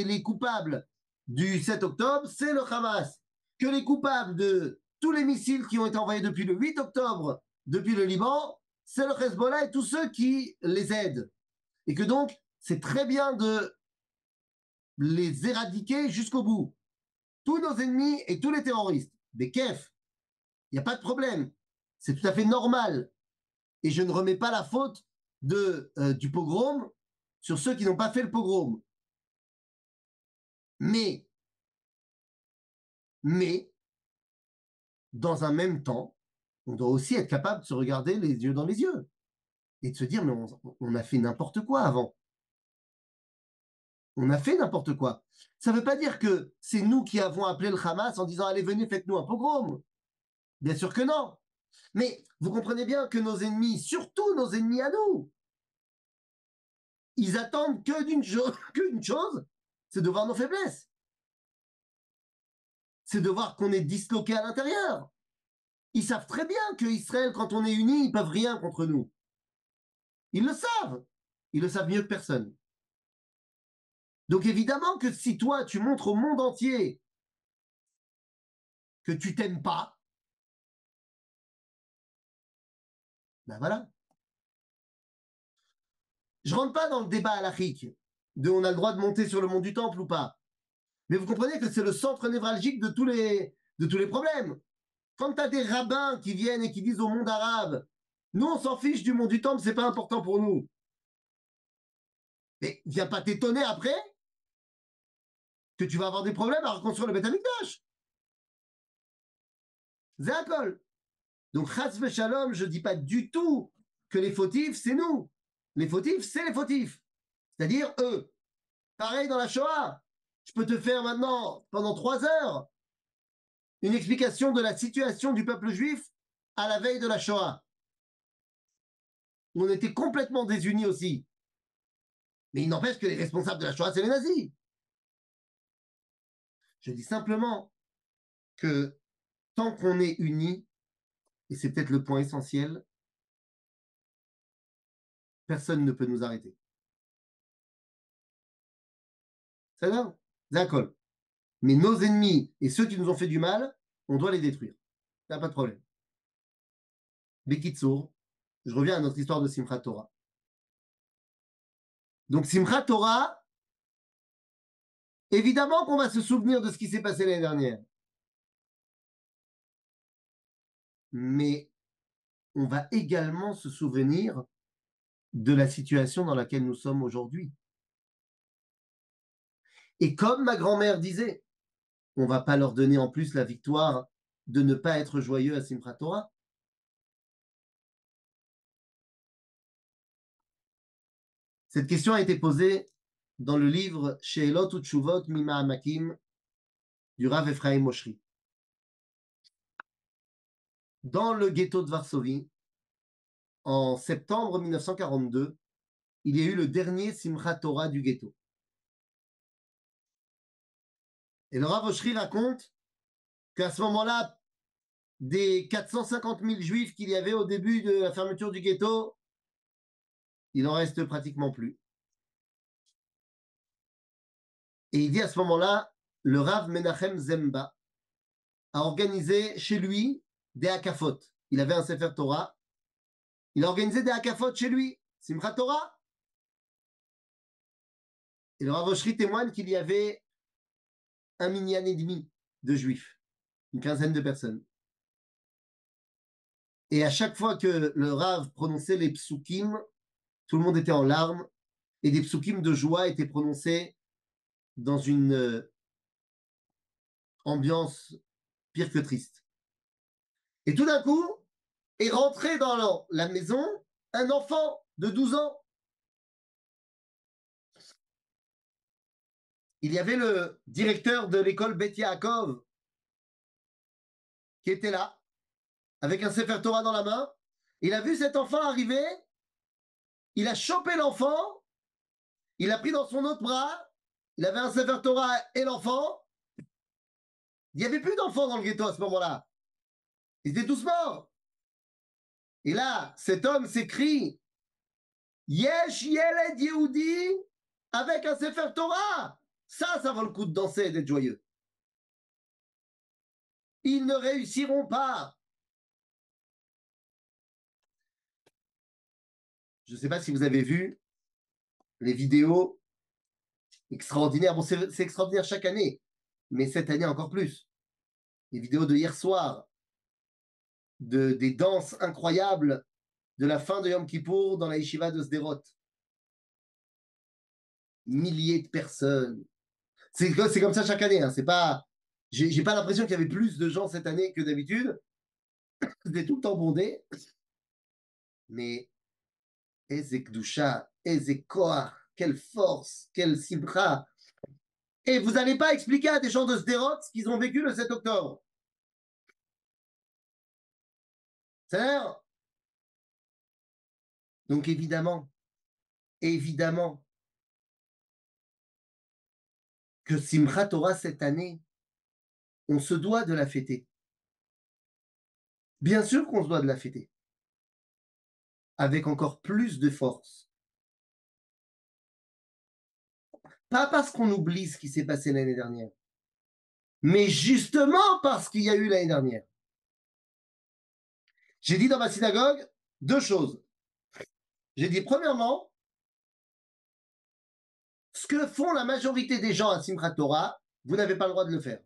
les coupables du 7 octobre, c'est le Hamas. Que les coupables de tous les missiles qui ont été envoyés depuis le 8 octobre, depuis le Liban, c'est le Hezbollah et tous ceux qui les aident. Et que donc, c'est très bien de les éradiquer jusqu'au bout. Tous nos ennemis et tous les terroristes. Des kefs, il n'y a pas de problème. C'est tout à fait normal. Et je ne remets pas la faute du pogrom sur ceux qui n'ont pas fait le pogrom. Mais, dans un même temps, on doit aussi être capable de se regarder les yeux dans les yeux et de se dire, mais on a fait n'importe quoi avant. On a fait n'importe quoi. Ça ne veut pas dire que c'est nous qui avons appelé le Hamas en disant, allez, venez, faites-nous un pogrom. Bien sûr que non. Mais vous comprenez bien que nos ennemis, surtout nos ennemis à nous, ils attendent qu'une chose, c'est de voir nos faiblesses. C'est de voir qu'on est disloqué à l'intérieur. Ils savent très bien qu'Israël, quand on est unis, ils peuvent rien contre nous. Ils le savent. Ils le savent mieux que personne. Donc évidemment que si toi, tu montres au monde entier que tu t'aimes pas, ben voilà. Je rentre pas dans le débat halachique de on a le droit de monter sur le mont du Temple ou pas. Mais vous comprenez que c'est le centre névralgique de tous les problèmes. Quand tu as des rabbins qui viennent et qui disent au monde arabe, nous on s'en fiche du mont du Temple, c'est pas important pour nous. Mais viens pas t'étonner après que tu vas avoir des problèmes à reconstruire le Beth Amikdash. Zéakol. Donc, Chas Shalom, je ne dis pas du tout que les fautifs, c'est nous. Les fautifs, c'est les fautifs. C'est-à-dire eux. Pareil dans la Shoah. Je peux te faire maintenant, pendant 3 heures, une explication de la situation du peuple juif à la veille de la Shoah. On était complètement désunis aussi. Mais il n'empêche que les responsables de la Shoah, c'est les nazis. Je dis simplement que tant qu'on est unis, et c'est peut-être le point essentiel, personne ne peut nous arrêter. C'est là, d'accord. Mais nos ennemis et ceux qui nous ont fait du mal, on doit les détruire. Il n'y a pas de problème. Bekitsour, je reviens à notre histoire de Simchat Torah. Donc Simchat Torah, évidemment qu'on va se souvenir de ce qui s'est passé l'année dernière. Mais on va également se souvenir de la situation dans laquelle nous sommes aujourd'hui. Et comme ma grand-mère disait, on ne va pas leur donner en plus la victoire de ne pas être joyeux à Simchat Torah. Cette question a été posée dans le livre She'elot Utshuvot Mima Hamakim du Rav Ephraim Moshri. Dans le ghetto de Varsovie, en septembre 1942, il y a eu le dernier Simchat Torah du ghetto. Et le Rav Moshri raconte qu'à ce moment-là, des 450 000 juifs qu'il y avait au début de la fermeture du ghetto, il en reste pratiquement plus. Et il dit à ce moment-là, le Rav Menachem Zemba a organisé chez lui des hakafot. Il avait un Sefer Torah. Il a organisé des hakafot chez lui, Simchat Torah. Et le Rav Oshri témoigne qu'il y avait 1,5 million de juifs, une quinzaine de personnes. Et à chaque fois que le Rav prononçait les psukim, tout le monde était en larmes, et des psukim de joie étaient prononcés dans une ambiance pire que triste. Et tout d'un coup, est rentré dans la maison un enfant de 12 ans. Il y avait le directeur de l'école Bet Yaakov qui était là, avec un Sefer Torah dans la main. Il a vu cet enfant arriver, il a chopé l'enfant, il l'a pris dans son autre bras, il avait un Sefer Torah et l'enfant. Il n'y avait plus d'enfants dans le ghetto à ce moment-là. Ils étaient tous morts. Et là, cet homme s'écrie Yesh Yeled Yehudi avec un Sefer Torah. Ça vaut le coup de danser et d'être joyeux. Ils ne réussiront pas. Je ne sais pas si vous avez vu les vidéos extraordinaires. Bon, c'est extraordinaire chaque année, mais cette année encore plus. Les vidéos de hier soir, des danses incroyables de la fin de Yom Kippour dans la yeshiva de Sderot. Milliers de personnes. C'est comme ça chaque année. Hein. C'est pas, j'ai pas l'impression qu'il y avait plus de gens cette année que d'habitude. C'était tout le temps bondé. Mais Eze Kdusha, Eze Koach, quelle force, quelle simcha. Et vous n'allez pas expliquer à des gens de Sderot ce qu'ils ont vécu le 7 octobre. C'est-à-dire, donc évidemment que Simchat Torah cette année, on se doit de la fêter. Bien sûr qu'on se doit de la fêter. Avec encore plus de force. Pas parce qu'on oublie ce qui s'est passé l'année dernière, mais justement parce qu'il y a eu l'année dernière. J'ai dit dans ma synagogue 2 choses. J'ai dit, premièrement, ce que font la majorité des gens à Simchat Torah, vous n'avez pas le droit de le faire.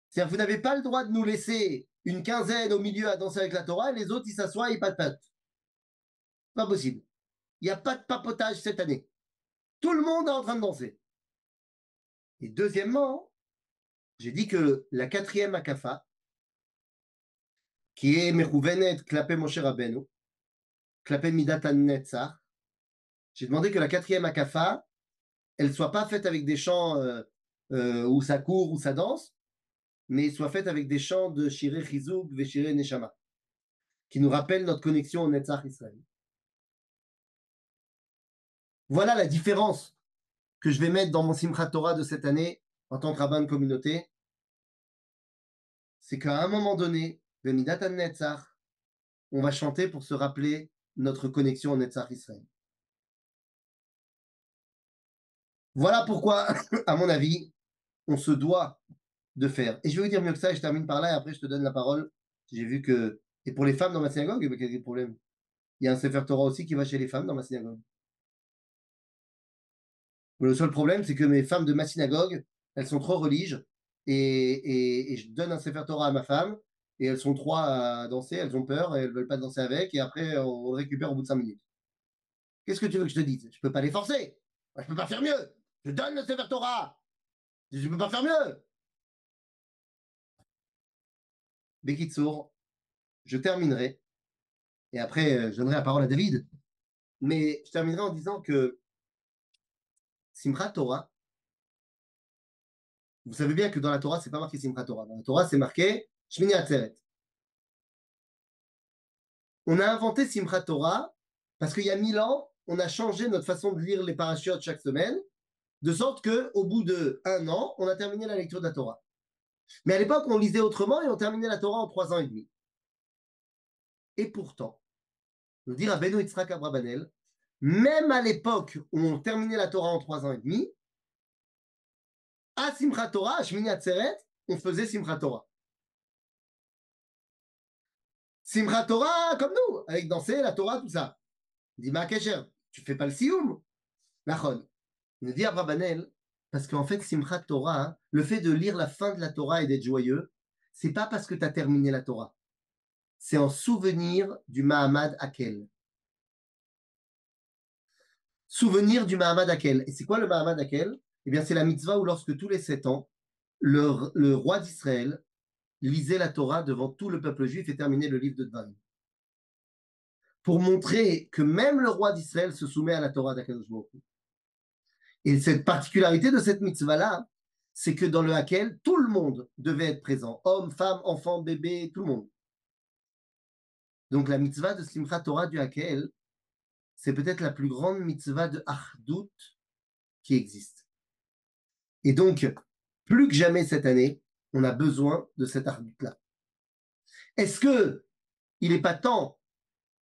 C'est-à-dire, vous n'avez pas le droit de nous laisser une quinzaine au milieu à danser avec la Torah et les autres, ils s'assoient et papotent. Pas possible. Il n'y a pas de papotage cette année. Tout le monde est en train de danser. Et deuxièmement, j'ai dit que la 4e Akafa, qui est Mechouvenet Klapé Moshe Rabbeinu, Klapé Midat Netzach, j'ai demandé que la 4e Akafa, elle ne soit pas faite avec des chants où ça court, où ça danse, mais soit faite avec des chants de Shireh Chizouk et Shireh Neshama, qui nous rappellent notre connexion au Netzach Israël. Voilà la différence que je vais mettre dans mon Simchat Torah de cette année en tant que rabbin de communauté. C'est qu'à un moment donné, Bemidat Netzach, on va chanter pour se rappeler notre connexion au Netzach Israël. Voilà pourquoi, à mon avis, on se doit de faire. Et je vais vous dire mieux que ça, et je termine par là, et après je te donne la parole. J'ai vu que, et pour les femmes dans ma synagogue, il y a des problèmes. Il y a un Sefer Torah aussi qui va chez les femmes dans ma synagogue. Le seul problème, c'est que mes femmes de ma synagogue, elles sont trop religieuses, et je donne un Sefer Torah à ma femme, et elles sont 3 à danser, elles ont peur, et elles ne veulent pas danser avec, et après on le récupère au bout de 5 minutes. Qu'est-ce que tu veux que je te dise? Je ne peux pas les forcer. Je ne peux pas faire mieux. Je donne le Sefer Torah. Je ne peux pas faire mieux. Bekitsour, je terminerai, et après je donnerai la parole à David, mais je terminerai en disant que Simchat Torah, vous savez bien que dans la Torah, c'est pas marqué Simchat Torah. Dans la Torah, c'est marqué Shmini Atzeret. On a inventé Simchat Torah parce qu'il y a 1000 ans, on a changé notre façon de lire les parachutes chaque semaine, de sorte qu'au bout d'1 an, on a terminé la lecture de la Torah. Mais à l'époque, on lisait autrement et on terminait la Torah en 3 ans et demi. Et pourtant, nous dit Rabbeinu Yitzhak Abrabanel, même à l'époque où on terminait la Torah en 3 ans et demi, à Simchat Torah, à Shmini Atzeret, on faisait Simchat Torah. Simchat Torah, comme nous, avec danser, la Torah, tout ça. Il dit, ma Kesher, tu fais pas le sioum. Nachon. Il nous dit Abrabanel, parce qu'en fait, Simchat Torah, hein, le fait de lire la fin de la Torah et d'être joyeux, c'est pas parce que tu as terminé la Torah. C'est en souvenir du Mahamad Akel. Souvenir du Mahamad Akel. Et c'est quoi le Mahamad Akel? Eh bien, c'est la mitzvah où lorsque tous les 7 ans, le roi d'Israël lisait la Torah devant tout le peuple juif et terminait le livre de Dvarim. Pour montrer que même le roi d'Israël se soumet à la Torah d'Akadosh Baruch Hu. Et cette particularité de cette mitzvah-là, c'est que dans le Hakel, tout le monde devait être présent. Hommes, femmes, enfants, bébés, tout le monde. Donc la mitzvah de Simchat Torah du Hakel, c'est peut-être la plus grande mitzvah de Achdout qui existe. Et donc, plus que jamais cette année, on a besoin de cette Achdout-là. Est-ce que il n'est pas temps,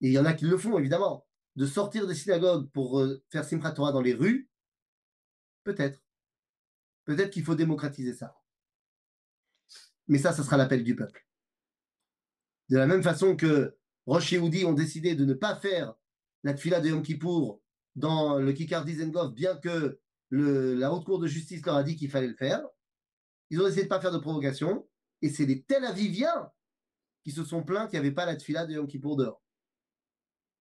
et il y en a qui le font évidemment, de sortir des synagogues pour faire Simchat Torah dans les rues? Peut-être. Peut-être qu'il faut démocratiser ça. Mais ça sera l'appel du peuple. De la même façon que Rosh Yehudi ont décidé de ne pas faire la tfila de Yom Kippour dans le Kikar Dizengoff, bien que la haute cour de justice leur a dit qu'il fallait le faire, ils ont essayé de ne pas faire de provocation, et c'est les Tel Aviviens qui se sont plaints qu'il n'y avait pas la tfila de Yom Kippour dehors.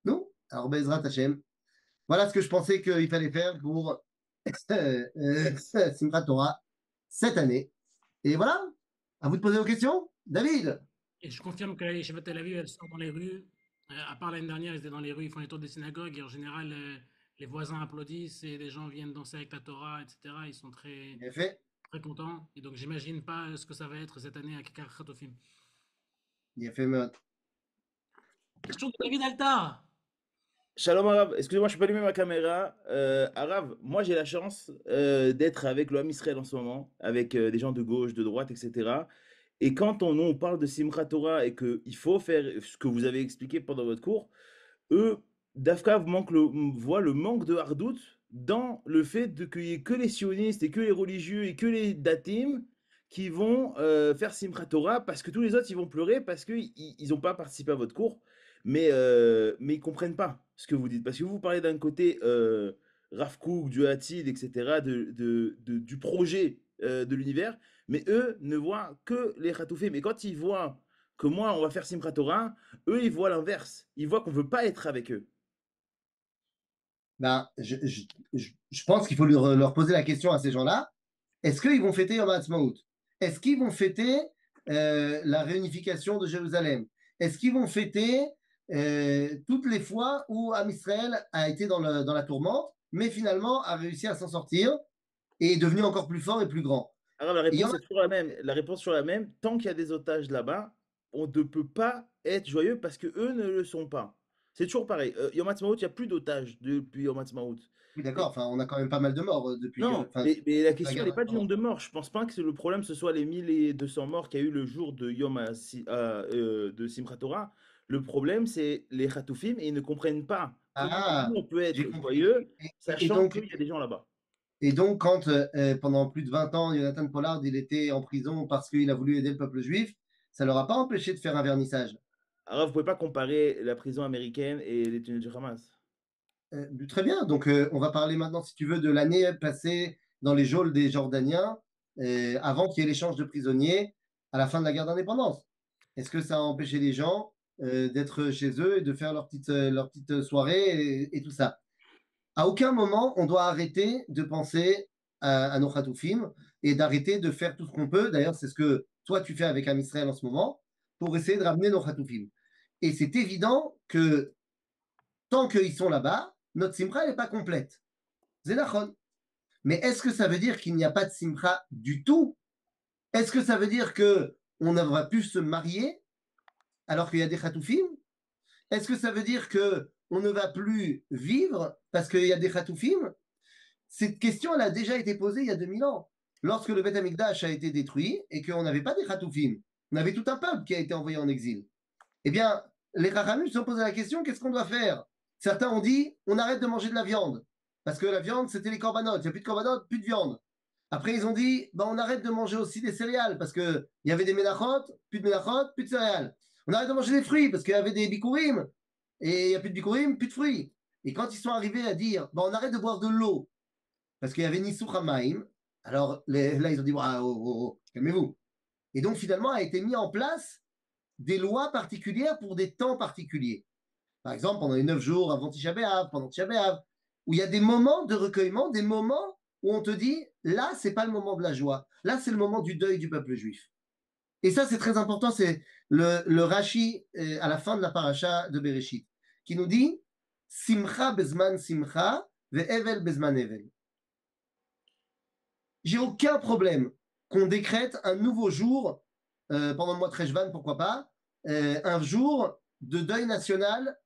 Non? Alors, Bezrat Hashem. Voilà ce que je pensais qu'il fallait faire pour Simchat Torah cette année. Et voilà, à vous de poser vos questions. David. Et je confirme que la Yeshiva Tel Aviv, elle sort dans les rues. À part l'année dernière, ils étaient dans les rues, ils font les tours des synagogues. Et en général, les voisins applaudissent et les gens viennent danser avec la Torah, etc. Ils sont très, Bien fait. très contents. Et donc, j'imagine pas ce que ça va être cette année à Kikar Khatofim. Bien fait, Meod. Question de David Altar. Shalom Arav, excusez-moi, je peux allumer ma caméra. Arav, moi j'ai la chance d'être avec le Ham Israël en ce moment, avec des gens de gauche, de droite, etc. Et quand on parle de Simchat Torah et qu'il faut faire ce que vous avez expliqué pendant votre cours, eux, Dafka voit le manque de hardout dans le fait qu'il n'y ait que les sionistes et que les religieux et que les datim qui vont faire Simchat Torah parce que tous les autres ils vont pleurer parce qu'ils n'ont pas participé à votre cours, mais ils ne comprennent pas ce que vous dites. Parce que vous parlez d'un côté Rav Kook, du Hatid, etc., du projet de l'univers, mais eux ne voient que les Khatoufés. Mais quand ils voient que moi, on va faire Simchat Torah, eux, ils voient l'inverse. Ils voient qu'on veut pas être avec eux. Ben, je pense qu'il faut leur poser la question à ces gens-là. Est-ce qu'ils vont fêter Yom Ha'atzmaut? Est-ce qu'ils vont fêter la réunification de Jérusalem? Est-ce qu'ils vont fêter toutes les fois où Am Israël a été dans la tourmente, mais finalement a réussi à s'en sortir et est devenu encore plus fort et plus grand? Alors, la Et Yom réponse est toujours la même. La réponse est toujours la même. Tant qu'il y a des otages là-bas, on ne peut pas être joyeux parce que eux ne le sont pas. C'est toujours pareil. Yom Ha'atzmaut, il n'y a plus d'otages depuis Yom Ha'atzmaut. oui, d'accord, Et- enfin, on a quand même pas mal de morts depuis que, Non, enfin, mais la la question, elle guerre n'est pas du d'indépendance. nombre de morts. Je pense pas que le problème, ce soit les 1200 morts qu'il y a eu le jour de de Simchat Torah. Le problème, c'est les Khatoufim et ils ne comprennent pas comment nous, Ah, on peut j'ai être compris. joyeux Et sachant donc, qu'il y a des gens là-bas. Et donc, quand pendant plus de 20 ans, Jonathan Pollard il était en prison parce qu'il a voulu aider le peuple juif, ça ne leur a pas empêché de faire un vernissage. Alors, vous pouvez pas comparer la prison américaine et les tunnels du Hamas. Très bien. Donc, on va parler maintenant, si tu veux, de l'année passée dans les geôles des Jordaniens avant qu'il y ait l'échange de prisonniers à la fin de la guerre d'indépendance. Est-ce que ça a empêché les gens d'être chez eux et de faire leur petite soirée et tout ça? À aucun moment, on doit arrêter de penser à nos Khatoufim et d'arrêter de faire tout ce qu'on peut. D'ailleurs, c'est ce que toi, tu fais avec Am Israël en ce moment pour essayer de ramener nos Khatoufim. Et c'est évident que tant qu'ils sont là-bas, notre Simcha n'est pas complète. Zénachon. Mais est-ce que ça veut dire qu'il n'y a pas de Simcha du tout? Est-ce que ça veut dire que on n'aura pu se marier alors qu'il y a des Khatoufim? Est-ce que ça veut dire que on ne va plus vivre parce qu'il y a des Khatoufim? Cette question, elle a déjà été posée il y a 2000 ans, lorsque le Beth Amikdash a été détruit et qu'on n'avait pas des Khatoufim. On avait tout un peuple qui a été envoyé en exil. Eh bien, les Chachamim se sont posé la question, qu'est-ce qu'on doit faire? Certains ont dit, on arrête de manger de la viande, parce que la viande, c'était les corbanotes. Il n'y a plus de corbanotes, plus de viande. Après, ils ont dit, on arrête de manger aussi des céréales, parce qu'il y avait des ménachot, plus de céréales. On arrête de manger des fruits parce qu'il y avait des bikurim. Et il n'y a plus de bikurim, plus de fruits. Et quand ils sont arrivés à dire, bah, on arrête de boire de l'eau parce qu'il y avait Nissou Hamaim, alors là, ils ont dit, ah, oh, oh, oh, calmez-vous. Et donc, finalement, a été mis en place des lois particulières pour des temps particuliers. Par exemple, pendant les 9 jours avant Tisha B'Av, pendant Tisha B'Av, où il y a des moments de recueillement, des moments où on te dit, là, c'est pas le moment de la joie. Là, c'est le moment du deuil du peuple juif. Et ça, c'est très important. C'est le Rashi à la fin de la paracha de Bereshit, qui nous dit Simcha bezman simcha, ve'evel bezman evel. J'ai aucun problème qu'on décrète un nouveau jour, pendant le mois de Rejvan, pourquoi pas, un jour de deuil national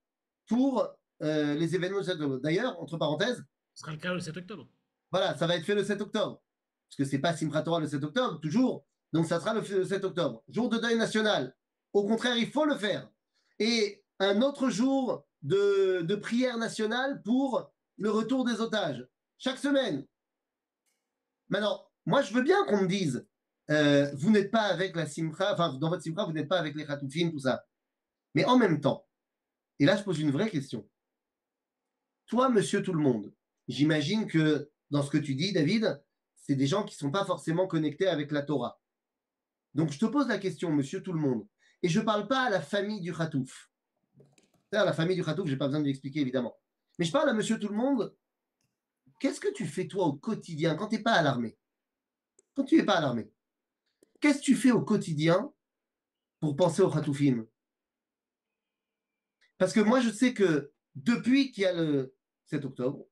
pour les événements de cette octobre. D'ailleurs, entre parenthèses, Ce sera le cas le 7 octobre. voilà, ça va être fait le 7 octobre. Parce que c'est pas Simchat Torah le 7 octobre, toujours. Donc ça sera le 7 octobre. Jour de deuil national. Au contraire, il faut le faire. Et un autre jour de prière nationale pour le retour des otages. Chaque semaine. Maintenant, moi, je veux bien qu'on me dise, vous n'êtes pas avec la Simcha, enfin, dans votre Simcha, vous n'êtes pas avec les Khatoufim, tout ça. Mais en même temps, et là, je pose une vraie question. Toi, monsieur tout le monde, j'imagine que dans ce que tu dis, David, c'est des gens qui ne sont pas forcément connectés avec la Torah. Donc, je te pose la question, monsieur tout le monde, et je ne parle pas à la famille du Khatouf. La famille du Khatouf, je n'ai pas besoin de lui expliquer, évidemment. Mais je parle à monsieur tout le monde. Qu'est-ce que tu fais, toi, au quotidien, quand tu n'es pas à l'armée? Quand tu n'es pas à l'armée, qu'est-ce que tu fais au quotidien pour penser au Khatoufim? Parce que moi, je sais que depuis qu'il y a le 7 octobre,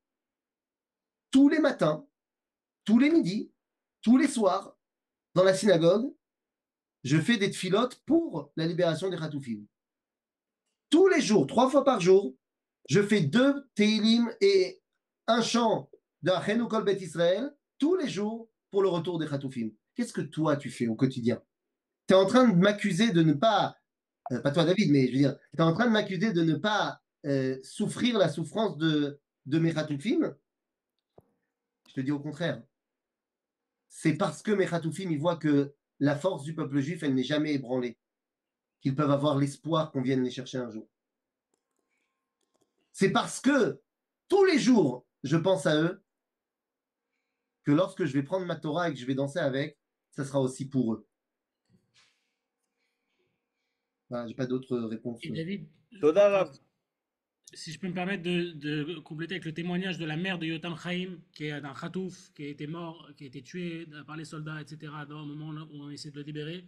tous les matins, tous les midis, tous les soirs, dans la synagogue, je fais des tfilotes pour la libération des Khatoufim. Tous les jours, 3 fois par jour, je fais 2 Teilim et un chant de Achenu Kol Bet Israël tous les jours pour le retour des Khatoufim. Qu'est-ce que toi tu fais au quotidien? Tu es en train de m'accuser de ne pas, pas toi David, mais je veux dire, tu es en train de m'accuser de ne pas souffrir la souffrance de mes Khatoufim? Je te dis au contraire. C'est parce que mes Khatoufim, ils voient que la force du peuple juif, elle n'est jamais ébranlée, qu'ils peuvent avoir l'espoir qu'on vienne les chercher un jour. C'est parce que tous les jours, je pense à eux, que lorsque je vais prendre ma Torah et que je vais danser avec, ça sera aussi pour eux. Voilà, j'ai pas d'autres réponses. Et David, Toda enfin, Rav. si je peux me permettre de compléter avec le témoignage de la mère de Yotam Chaim, qui est un Khatouf, qui a été mort, qui a été tué par les soldats, etc., au moment où on essaie de le libérer,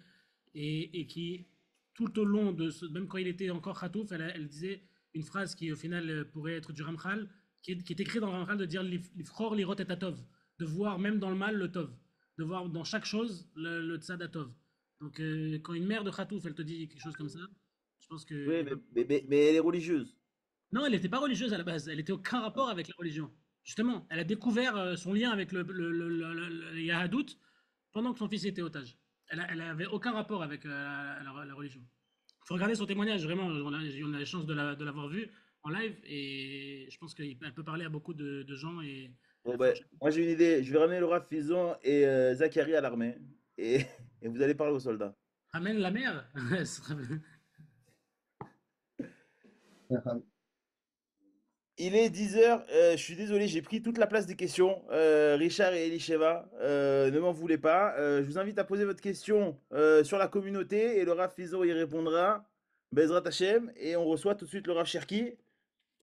et qui, tout au long de même quand il était encore Khatouf, elle disait une phrase qui, au final, pourrait être du Ramchal, qui est écrite dans le Ramchal de dire Lifchor lirot et atov, de voir même dans le mal le tov, de voir dans chaque chose le tzad atov. Donc, quand une mère de Khatouf, elle te dit quelque chose comme ça, je pense Oui, que mais elle est religieuse. non, elle n'était pas religieuse à la base. Elle n'était aucun rapport avec la religion. Justement, elle a découvert son lien avec le Yahadut pendant que son fils était otage. Elle avait aucun rapport avec la religion. Il faut regarder son témoignage, vraiment. On a la chance de l'avoir vu en live et je pense qu'elle peut parler à beaucoup de gens. Bon, ben, moi j'ai une idée. Je vais ramener le Rav Fison et Zachary à l'armée. Et, et vous allez parler aux soldats. Ramène la mère. Il est 10 h. Je suis désolé, j'ai pris toute la place des questions. Richard et Elisheva, ne m'en voulez pas. Je vous invite à poser votre question sur la communauté et le Rav Fison y répondra. Bezrat Hashem. Et on reçoit tout de suite le Rav Cherki